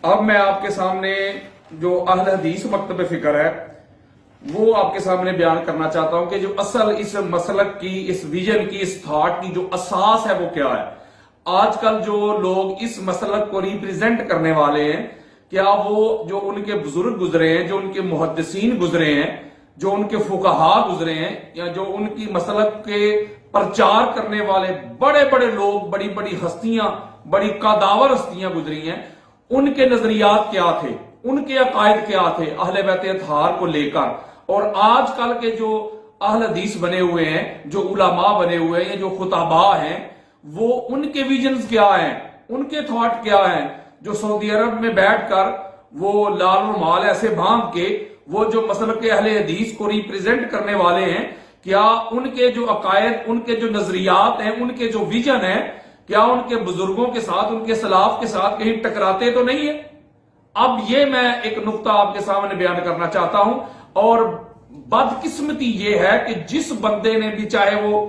اب میں آپ کے سامنے جو اہل حدیث مکتب فکر ہے وہ آپ کے سامنے بیان کرنا چاہتا ہوں کہ جو اصل اس مسلک کی، اس ویژن کی، اس تھاٹ کی جو اساس ہے وہ کیا ہے۔ آج کل جو لوگ اس مسلک کو ریپریزنٹ کرنے والے ہیں، کیا وہ جو ان کے بزرگ گزرے ہیں، جو ان کے محدثین گزرے ہیں، جو ان کے فقہا گزرے ہیں، یا جو ان کی مسلک کے پرچار کرنے والے بڑے بڑے لوگ، بڑی بڑی ہستیاں، بڑی قاداور ہستیاں گزری ہیں، ان کے نظریات کیا تھے، ان کے عقائد کیا تھے اہل بیت اطہار کو لے کر، اور آج کل کے جو اہل حدیث بنے ہوئے ہیں، جو علماء بنے ہوئے ہیں، جو خطباء ہیں، وہ ان کے ویژنز کیا ہیں، ان کے تھاٹ کیا ہیں، جو سعودی عرب میں بیٹھ کر وہ لال رومال ایسے باندھ کے وہ جو مسلک اہل حدیث کو ریپریزنٹ کرنے والے ہیں، کیا ان کے جو عقائد، ان کے جو نظریات ہیں، ان کے جو ویژن ہیں، کیا ان کے بزرگوں کے ساتھ، ان کے سلاف کے ساتھ کہیں ٹکراتے تو نہیں ہے؟ اب یہ میں ایک نقطہ آپ کے سامنے بیان کرنا چاہتا ہوں، اور بدقسمتی یہ ہے کہ جس بندے نے بھی، چاہے وہ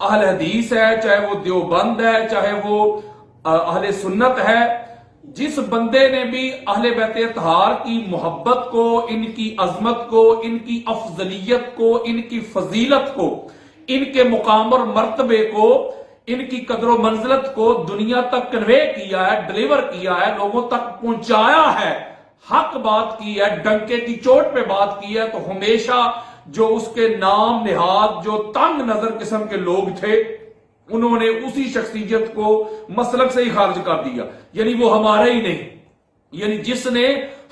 اہل حدیث ہے، چاہے وہ دیوبند ہے، چاہے وہ اہل سنت ہے، جس بندے نے بھی اہل بیت اطہار کی محبت کو، ان کی عظمت کو، ان کی افضلیت کو، ان کی فضیلت کو، ان کے مقام اور مرتبے کو، ان کی قدر و منزلت کو دنیا تک کنوے کیا ہے، ڈلیور کیا ہے، لوگوں تک پہنچایا ہے، حق بات کی ہے، ڈنکے کی چوٹ پہ بات کی ہے، تو ہمیشہ جو اس کے نام نہاد جو تنگ نظر قسم کے لوگ تھے، انہوں نے اسی شخصیت کو مسلک سے ہی خارج کر دیا، یعنی وہ ہمارے ہی نہیں، یعنی جس نے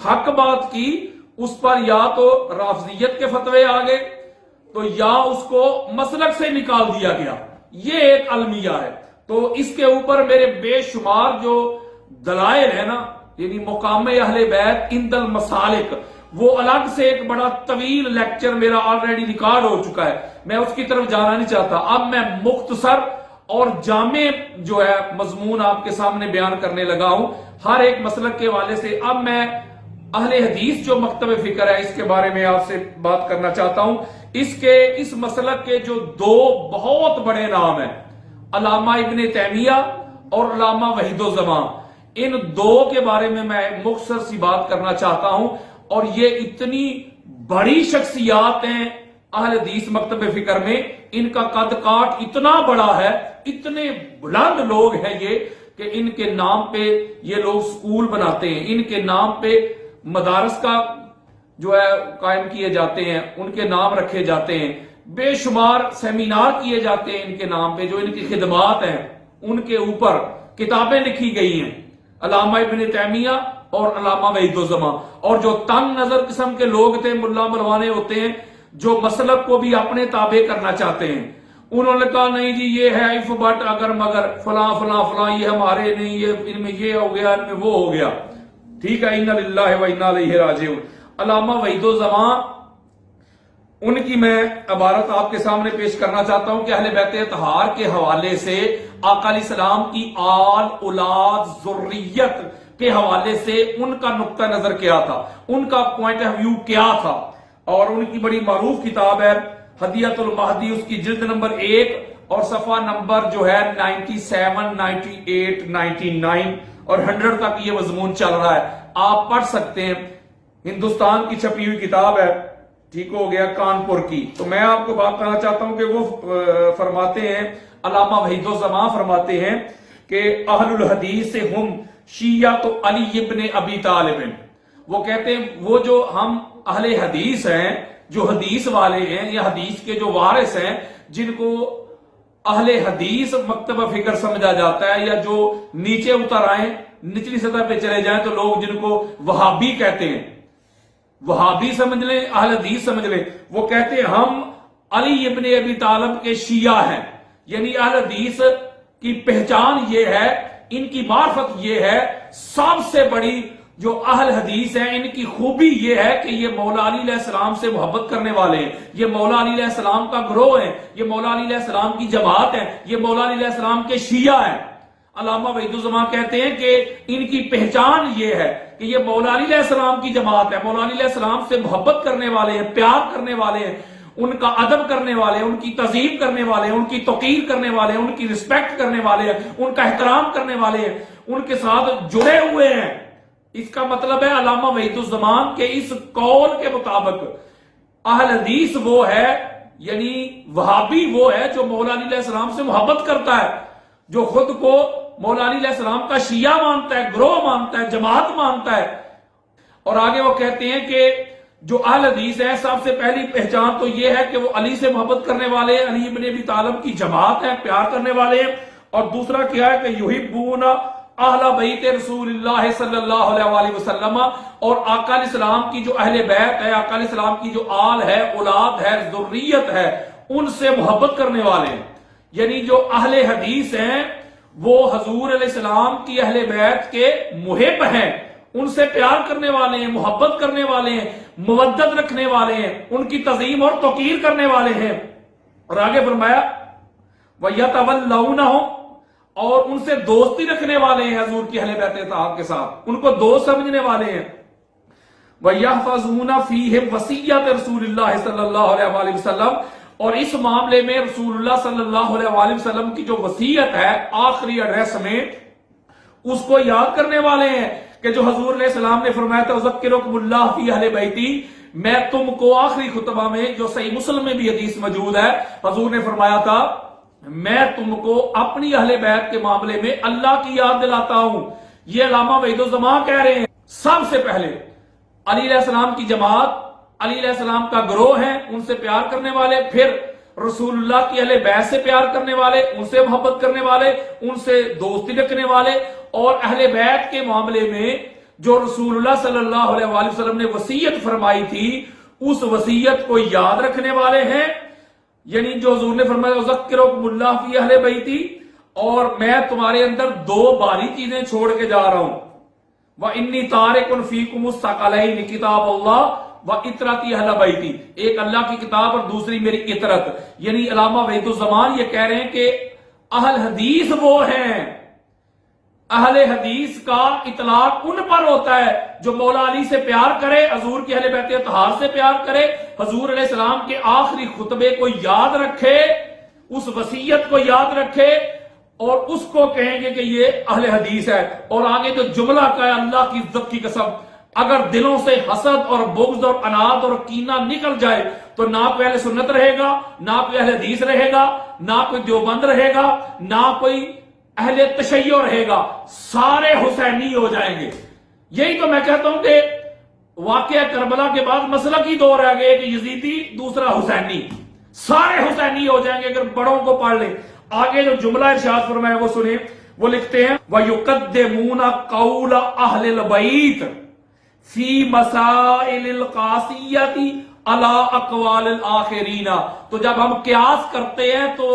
حق بات کی اس پر یا تو رافضیت کے فتوے آ گئے، تو یا اس کو مسلک سے نکال دیا گیا۔ یہ ایک المیہ ہے۔ تو اس کے اوپر میرے بے شمار جو دلائل ہے نا، یعنی مقام اہل بیت عند المسالک، وہ الگ سے ایک بڑا طویل لیکچر میرا آلریڈی ریکارڈ ہو چکا ہے، میں اس کی طرف جانا نہیں چاہتا۔ اب میں مختصر اور جامع جو ہے مضمون آپ کے سامنے بیان کرنے لگا ہوں ہر ایک مسلک کے حوالے سے۔ اب میں اہل حدیث جو مکتب فکر ہے اس کے بارے میں آپ سے بات کرنا چاہتا ہوں۔ اس مسلک کے جو دو بہت بڑے نام ہیں، علامہ ابن تیمیہ اور علامہ وحید الزمان، ان دو کے بارے میں مختصر سی بات کرنا چاہتا ہوں، اور یہ اتنی بڑی شخصیات ہیں اہل حدیث مکتب فکر میں، ان کا قد کاٹ اتنا بڑا ہے، اتنے بلند لوگ ہیں یہ کہ ان کے نام پہ یہ لوگ سکول بناتے ہیں، ان کے نام پہ مدارس کا جو ہے قائم کیے جاتے ہیں، ان کے نام رکھے جاتے ہیں، بے شمار سیمینار کیے جاتے ہیں ان کے نام پہ، جو ان کی خدمات ہیں ان کے اوپر کتابیں لکھی گئی ہیں، علامہ ابن تیمیہ اور علامہ وحید الزمان۔ اور جو تنگ نظر قسم کے لوگ تھے، ملا ملوانے ہوتے ہیں، جو مسلک کو بھی اپنے تابع کرنا چاہتے ہیں، انہوں نے کہا نہیں جی یہ ہے اف بٹ اگر مگر فلاں فلاں فلاں، یہ ہمارے نہیں، یہ ان میں یہ ہو گیا، ان میں وہ ہو گیا، ٹھیک ہے، انا للہ و انا الیہ راجعون۔ علامہ وحید الزمان، ان کی میں عبارت آپ کے سامنے پیش کرنا چاہتا ہوں کہ اہل بیت اطہار کے حوالے سے، آقا علیہ السلام کی آل اولاد ذریت کے حوالے سے ان کا نقطہ نظر کیا تھا، ان کا پوائنٹ آف ویو کیا تھا۔ اور ان کی بڑی معروف کتاب ہے ہدیۃ المہدی، اس کی جلد نمبر 1 اور صفحہ نمبر جو ہے 97، 98، 99 اور 100 تک یہ مضمون چل رہا ہے، آپ پڑھ سکتے ہیں۔ ہندوستان کی چھپی ہوئی کتاب ہے، ٹھیک ہو گیا، کانپور کی۔ تو میں آپ کو بات کرنا چاہتا ہوں کہ وہ فرماتے ہیں، علامہ وحید الزمان فرماتے ہیں کہ اہل الحدیث سے ہم شیعہ تو علی ابن ابی طالب، وہ کہتے ہیں وہ جو ہم اہل حدیث ہیں، جو حدیث والے ہیں یا حدیث کے جو وارث ہیں، جن کو اہل حدیث مکتب فکر سمجھا جاتا ہے، یا جو نیچے اتر آئیں، نچلی سطح پہ چلے جائیں تو لوگ جن کو وہابی کہتے ہیں، وہابی سمجھ لیں، اہل حدیث سمجھ لیں، وہ کہتے ہیں ہم علی ابن ابی طالب کے شیعہ ہیں، یعنی اہل حدیث کی پہچان یہ ہے، ان کی معرفت یہ ہے، سب سے بڑی جو اہل حدیث ہیں ان کی خوبی یہ ہے کہ یہ مولا علی علیہ السلام سے محبت کرنے والے ہیں، یہ مولا علی علیہ السلام کا گروہ ہیں، یہ مولا علی علیہ السلام کی جماعت ہے، یہ مولا علی علیہ السلام کے شیعہ ہیں۔ علامہ وحید الزمان کہتے ہیں کہ ان کی پہچان یہ ہے کہ یہ مولا علی علیہ السلام کی جماعت ہے، مولا علی علیہ السلام سے محبت کرنے والے ہیں، پیار کرنے والے ہیں، ان کا ادب کرنے والے ہیں، ان کی تعظیم کرنے والے ہیں، ان کی توقیر کرنے والے ہیں، ان کی رسپیکٹ کرنے والے ہیں، ان کا احترام کرنے والے ہیں، ان کے ساتھ جڑے ہوئے ہیں، اس کا مطلب ہے علامہ وحید الزمان کے اس قول کے مطابق اہل حدیث وہ ہے، یعنی وہابی وہ ہے جو مولا علی علیہ السلام سے محبت کرتا ہے، جو خود کو مولا علی علیہ السلام کا شیعہ مانتا ہے، گروہ مانتا ہے، جماعت مانتا ہے۔ اور آگے وہ کہتے ہیں کہ جو اہل حدیث ہے، سب سے پہلی پہچان تو یہ ہے کہ وہ علی سے محبت کرنے والے، علی ابن ابی طالب کی جماعت ہے، پیار کرنے والے ہیں۔ اور دوسرا کیا ہے کہ یحبون اہل بیت رسول اللہ صلی اللہ علیہ وسلم، اور آقا علیہ السلام کی جو اہل بیت ہے، آقا علیہ السلام کی جو آل ہے، اولاد ہے، ذریت ہے، ان سے محبت کرنے والے ہیں۔ یعنی جو اہل حدیث ہیں وہ حضور علیہ السلام کی اہل بیت کے محب ہیں، ان سے پیار کرنے والے ہیں، محبت کرنے والے ہیں، مودت رکھنے والے ہیں، ان کی تعظیم اور توقیر کرنے والے ہیں۔ اور آگے فرمایا وَيَتَوَلَّوْنَهُمْ، اور ان سے دوستی رکھنے والے ہیں، حضور کی اہل بیت اطاعت کے ساتھ ان کو دوست سمجھنے والے ہیں۔ وَيَحْفَظُونَ فِيهِمْ وَصِيَّةَ رسول اللہ صلی اللہ علیہ وسلم، اور اس معاملے میں رسول اللہ صلی اللہ علیہ وسلم کی جو وصیت ہے آخری ایڈریس میں، اس کو یاد کرنے والے ہیں کہ جو حضور علیہ السلام نے فرمایا تھا اذکرکم اللہ فی اہل بیتی، میں تم کو آخری خطبہ میں جو صحیح مسلم میں بھی حدیث موجود ہے، حضور نے فرمایا تھا میں تم کو اپنی اہل بیت کے معاملے میں اللہ کی یاد دلاتا ہوں۔ یہ علامہ وحید الزمان کہہ رہے ہیں۔ سب سے پہلے علی علیہ السلام کی جماعت، علی علیہ السلام کا گروہ ہے، ان سے پیار کرنے والے، پھر رسول اللہ کی اہل بیت سے پیار کرنے والے، ان سے محبت کرنے والے، ان سے دوستی رکھنے والے، اور اہل بیت کے معاملے میں جو رسول اللہ صلی اللہ علیہ وسلم نے وصیت فرمائی تھی اس وصیت کو یاد رکھنے والے ہیں۔ یعنی جو حضور نے فرمایا اذکرکم اللہ فی اہل بیتی، اور میں تمہارے اندر دو بھاری چیزیں چھوڑ کے جا رہا ہوں، وَإِنِّي تَارِكٌ فِيكُمُ الثَّقَلَيْنِ کتاب اللہ وَإِطْرَتِي أَهْلَ بَيْتِي، ایک اللہ کی کتاب اور دوسری میری اطرت۔ یعنی علامہ وحید الزمان یہ کہہ رہے ہیں کہ اہل حدیث وہ ہیں، اہل حدیث کا اطلاق ان پر ہوتا ہے جو مولا علی سے پیار کرے، حضور کی اہل بیت اطہار سے پیار کرے، حضور علیہ السلام کے آخری خطبے کو یاد رکھے، اس وصیت کو یاد رکھے، اور اس کو کہیں گے کہ یہ اہل حدیث ہے۔ اور آگے جو جملہ کا ہے اللہ کی عزت کی قسم، اگر دلوں سے حسد اور بغض اور اناد اور کینہ نکل جائے تو نہ کوئی اہل سنت رہے گا، نہ کوئی اہل حدیث رہے گا، نہ کوئی دیوبند رہے گا، نہ کوئی اہل تشیع رہے گا، سارے حسینی ہو جائیں گے۔ یہی تو میں کہتا ہوں کہ واقعہ کربلا کے بعد مسئلہ کی دور رہ گئے، ایک یزیدی دوسرا حسینی، سارے حسینی ہو جائیں گے اگر بڑوں کو پڑھ لیں۔ آگے جو جملہ ارشاد فرمایا وہ سنیں، وہ لکھتے ہیں وَيُقَدِّمُونَ قَوْلَ أَهْلِ الْبَيْتِ فِي مَسَائِلِ الْقَاسِيَّةِ عَلَىٰ أَقْوَالِ الْآخِرِينَ، تو جب ہم قیاس کرتے ہیں تو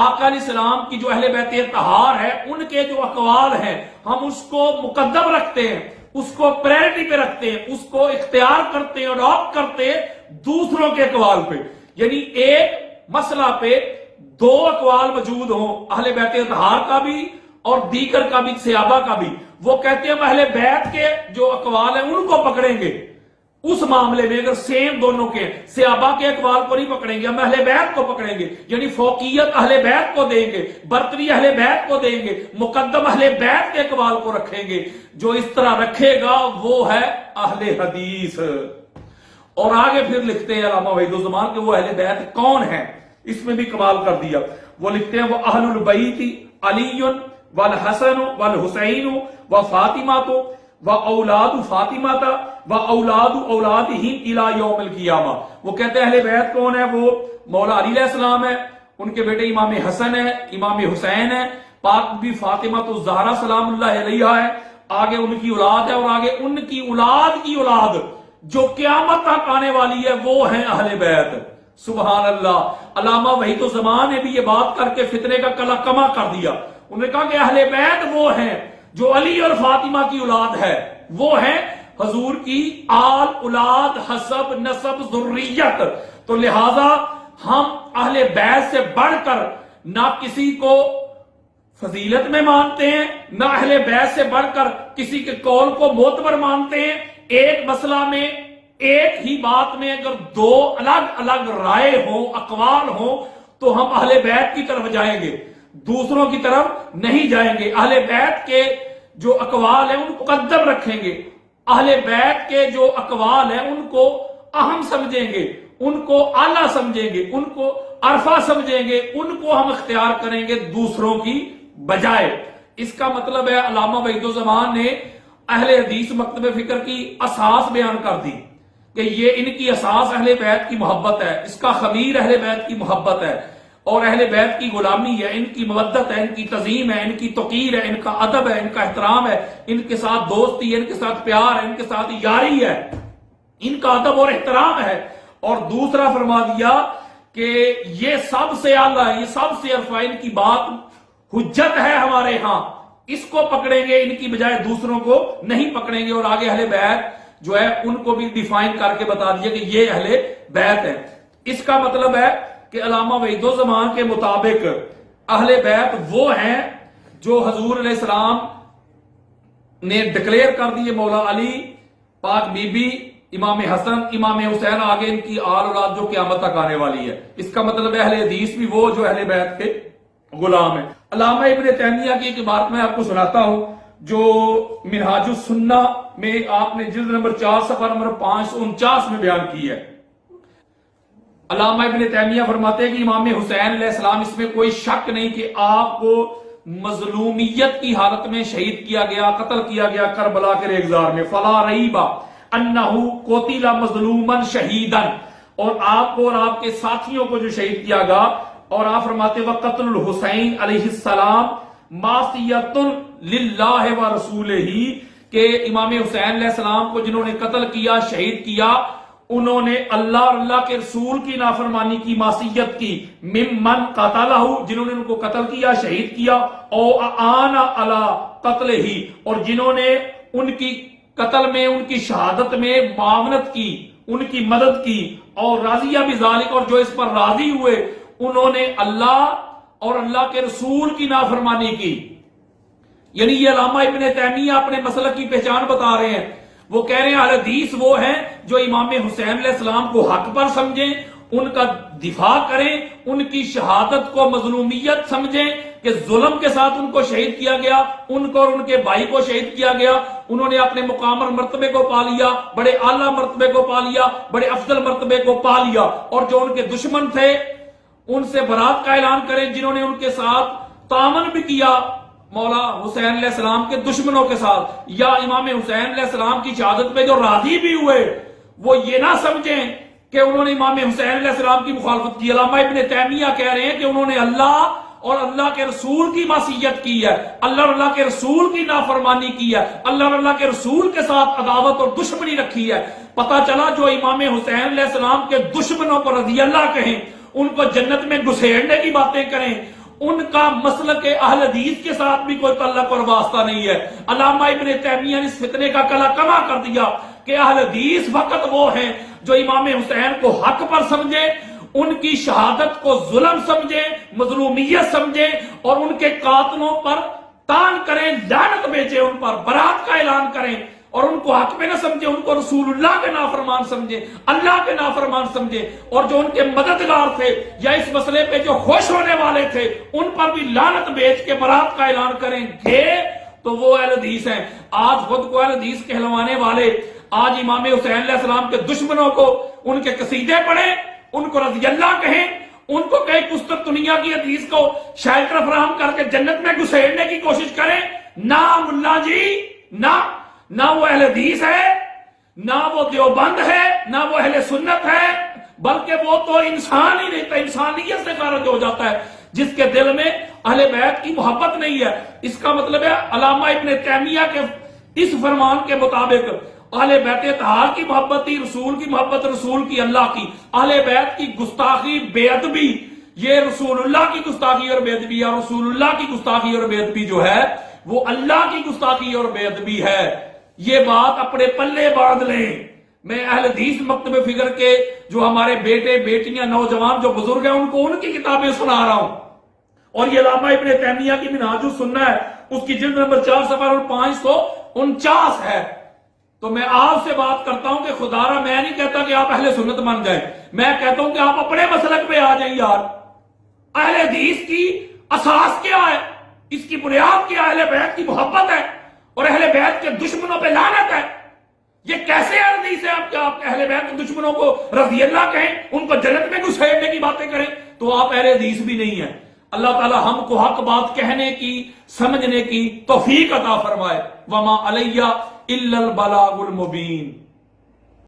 آقا علیہ السلام کی جو اہل بیت اطہار ہے ان کے جو اقوال ہیں ہم اس کو مقدم رکھتے ہیں، اس کو پریورٹی پہ رکھتے ہیں، اس کو اختیار کرتے ہیں، اڈاپٹ کرتے ہیں دوسروں کے اقوال پہ۔ یعنی ایک مسئلہ پہ دو اقوال موجود ہوں، اہل بیت اطہار کا بھی اور دیگر کا بھی، صحابہ کا بھی، وہ کہتے ہیں ہم اہل بیت کے جو اقوال ہیں ان کو پکڑیں گے۔ اس معاملے میں اگر سیم دونوں کے، صحابہ کے اقوال کو نہیں پکڑیں گے، ہم اہل بیت کو پکڑیں گے، یعنی فوقیت اہل بیت کو دیں گے، برتری اہل بیت کو دیں گے، مقدم اہل بیت کے اقوال کو رکھیں گے۔ جو اس طرح رکھے گا وہ ہے اہل حدیث۔ اور آگے پھر لکھتے ہیں علامہ وحید الزمان کہ وہ اہل بیت کون ہیں، اس میں بھی کمال کر دیا۔ وہ لکھتے ہیں وہ اہل البیت علی والحسن والحسین وفاطمہ واولاد فاطمہ واولاد اولادہم الی یوم القیامہ۔ وہ کہتے ہیں اہل بیت کون ہے، وہ مولا علی علیہ السلام ہے، ان کے بیٹے امام حسن ہے، امام حسین ہے، پاک بھی فاطمہ الزہرا سلام اللہ علیہا ہے، آگے ان کی اولاد ہے، اور آگے ان کی اولاد کی اولاد جو قیامت تک آنے والی ہے وہ ہیں اہل بیت۔ سبحان اللہ۔ علامہ وحید الزمان نے بھی یہ بات کر کے فتنے کا کلا کما کر دیا۔ انہوں نے کہا کہ اہل بیت وہ ہیں جو علی اور فاطمہ کی اولاد ہے، وہ ہیں حضور کی آل، اولاد، حسب، نسب، ذریت۔ تو لہذا ہم اہل بیت سے بڑھ کر نہ کسی کو فضیلت میں مانتے ہیں، نہ اہل بیت سے بڑھ کر کسی کے قول کو معتبر مانتے ہیں۔ ایک مسئلہ میں، ایک ہی بات میں اگر دو الگ الگ رائے ہوں، اقوال ہوں، تو ہم اہل بیت کی طرف جائیں گے، دوسروں کی طرف نہیں جائیں گے۔ اہل بیت کے جو اقوال ہیں ان کو مقدم رکھیں گے، اہل بیت کے جو اقوال ہیں ان کو اہم سمجھیں گے، ان کو اعلیٰ سمجھیں گے، ان کو عرفہ سمجھیں گے، ان کو ہم اختیار کریں گے دوسروں کی بجائے۔ اس کا مطلب ہے علامہ وحید الزمان نے اہل حدیث مکتب فکر کی اساس بیان کر دی کہ یہ ان کی اساس اہل بیت کی محبت ہے، اس کا خمیر اہل بیت کی محبت ہے اور اہل بیت کی غلامی ہے، ان کی مودت ہے، ان کی تعظیم ہے، ان کی توقیر ہے، ان کا ادب ہے، ان کا احترام ہے، ان کے ساتھ دوستی ہے، ان کے ساتھ پیار ہے، ان کے ساتھ یاری ہے، ان کا ادب اور احترام ہے۔ اور دوسرا فرما دیا کہ یہ سب سے اعلیٰ ہے، یہ سب سے عرفہ، ان کی بات حجت ہے ہمارے ہاں، اس کو پکڑیں گے، ان کی بجائے دوسروں کو نہیں پکڑیں گے۔ اور آگے اہل بیت جو ہے ان کو بھی ڈیفائن کر کے بتا دیا کہ یہ اہل بیت ہے۔ اس کا مطلب ہے کہ علامہ وحید الزمان کے مطابق اہل بیت وہ ہیں جو حضور علیہ السلام نے ڈکلیئر کر دیے، مولا علی، پاک بی بی، امام حسن، امام حسین، آگے ان کی آل اولاد جو قیامت تک آنے والی ہے۔ اس کا مطلب ہے اہل حدیث بھی وہ جو اہل بیت کے غلام ہیں۔ علامہ ابن تیمیہ کی ایک عبارت میں آپ کو سناتا ہوں جو منہاج السنہ میں آپ نے جلد نمبر 4 صفحہ نمبر 549 میں بیان کی ہے۔ علامہ ابن تیمیہ فرماتے ہیں کہ امام حسین علیہ السلام، اس میں کوئی شک نہیں کہ آپ کو مظلومیت کی حالت میں شہید کیا گیا، قتل کیا گیا کربلا کے ریگزار میں، فلا ریبہ انہو قتل مظلوما شہیدا، اور آپ کو اور آپ کے ساتھیوں کو جو شہید کیا گیا۔ اور آپ فرماتے وقتل الحسین علیہ السلام معصیت للہ و رسولہ، کہ امام حسین علیہ السلام کو جنہوں نے قتل کیا، شہید کیا، انہوں نے اللہ اور اللہ کے رسول کی نافرمانی کی، معصیت کی، ممن قتلہ، جنہوں نے ان کو قتل کیا، شہید کیا، او اعان علی قتلہ، اور جنہوں نے ان کی قتل میں، ان کی شہادت میں معاونت کی، ان کی مدد کی، اور راضیہ بذالک، اور جو اس پر راضی ہوئے، انہوں نے اللہ اور اللہ کے رسول کی نافرمانی کی۔ یعنی یہ علامہ ابن تیمیہ اپنے مسلک کی پہچان بتا رہے ہیں۔ وہ کہہ رہے ہیں اہل حدیث وہ ہیں جو امام حسین علیہ السلام کو حق پر سمجھیں، ان کا دفاع کریں، ان کی شہادت کو مظلومیت سمجھیں کہ ظلم کے ساتھ ان کو شہید کیا گیا، ان کو اور ان کے بھائی کو شہید کیا گیا، انہوں نے اپنے مقام اور مرتبے کو پا لیا، بڑے اعلیٰ مرتبے کو پا لیا، بڑے افضل مرتبے کو پا لیا، اور جو ان کے دشمن تھے ان سے برات کا اعلان کریں، جنہوں نے ان کے ساتھ تعاون بھی کیا مولا حسین علیہ السلام کے دشمنوں کے ساتھ، یا امام حسین علیہ السلام کی شہادت پہ جو راضی بھی ہوئے، وہ یہ نہ سمجھیں کہ انہوں نے امام حسین علیہ السلام کی مخالفت کی۔ علامہ ابن تیمیہ کہہ رہے ہیں کہ انہوں نے اللہ اور اللہ کے رسول کی معصیت کی ہے، اللہ اور اللہ کے رسول کی نافرمانی کی ہے، اللہ اور اللہ کے رسول کے ساتھ عداوت اور دشمنی رکھی ہے۔ پتہ چلا جو امام حسین علیہ السلام کے دشمنوں کو رضی اللہ کہیں، ان کو جنت میں گھسیڑنے کی باتیں کریں، ان کا مسلک اہل حدیث کے ساتھ بھی کوئی تعلق اور واسطہ نہیں ہے۔ علامہ ابن تیمیہ نے اس فتنے کا کلا کما کر دیا کہ اہل حدیث فقط وہ ہیں جو امام حسین کو حق پر سمجھے، ان کی شہادت کو ظلم سمجھے، مظلومیت سمجھے، اور ان کے قاتلوں پر تان کریں، لعنت بھیجیں، ان پر برات کا اعلان کریں، اور ان کو حق میں نہ سمجھے، ان کو رسول اللہ کے نافرمان سمجھے، اللہ کے نافرمان سمجھے، اور جو ان کے مددگار تھے یا اس مسئلے پہ جو خوش ہونے والے تھے ان پر بھی لعنت بھیج کے برات کا اعلان کریں گے تو وہ اہل حدیث ہیں۔ آج خود کو اہل حدیث کہلوانے والے آج امام حسین علیہ السلام کے دشمنوں کو ان کے قصیدے پڑھیں، ان کو رضی اللہ کہیں، ان کو کئی قسطنطنیہ کی حدیث کو شیلٹر فراہم کر کے جنت میں گھسیڑنے کی کوشش کریں، نہ ملا جی، نہ وہ اہل حدیث ہے، نہ وہ دیوبند ہے، نہ وہ اہل سنت ہے، بلکہ وہ تو انسان ہی نہیں، انسانیت سے خارج ہو جاتا ہے جس کے دل میں اہل بیت کی محبت نہیں ہے۔ اس کا مطلب ہے علامہ ابن تیمیہ کے اس فرمان کے مطابق اہل بیت اطہار کی محبت تھی، رسول کی محبت، رسول کی اللہ کی، اہل بیت کی گستاخی بے ادبی یہ رسول اللہ کی گستاخی اور بے ادبی، اور رسول اللہ کی گستاخی اور بے ادبی جو ہے وہ اللہ کی گستاخی اور بے ادبی ہے۔ یہ بات اپنے پلے باندھ لیں۔ میں اہل حدیث مکتب فکر کے جو ہمارے بیٹے بیٹیاں نوجوان جو بزرگ ہیں ان کو ان کی کتابیں سنا رہا ہوں، اور یہ علامہ ابن تیمیہ کی منہاج السنہ ہے، اس کی جلد نمبر 4 صفحہ 549 ہے۔ تو میں آپ سے بات کرتا ہوں کہ خدا را میں نہیں کہتا کہ آپ اہل سنت بن جائیں، میں کہتا ہوں کہ آپ اپنے مسلک پہ آ جائیں یار۔ اہل حدیث کی اساس کیا ہے؟ اس کی بنیاد کیا؟ اہل بیت کی محبت ہے اور اہل بیت کے دشمنوں پہ لعنت ہے۔ یہ کیسے حدیث ہے آپ اہل بیت کے دشمنوں کو رضی اللہ کہیں، ان کو جنت میں گھسیڑنے کی باتیں کریں؟ تو آپ اہل حدیث بھی نہیں ہیں۔ اللہ تعالی ہم کو حق بات کہنے کی، سمجھنے کی توفیق عطا فرمائے۔ وما علیہ الا البلاغ المبین۔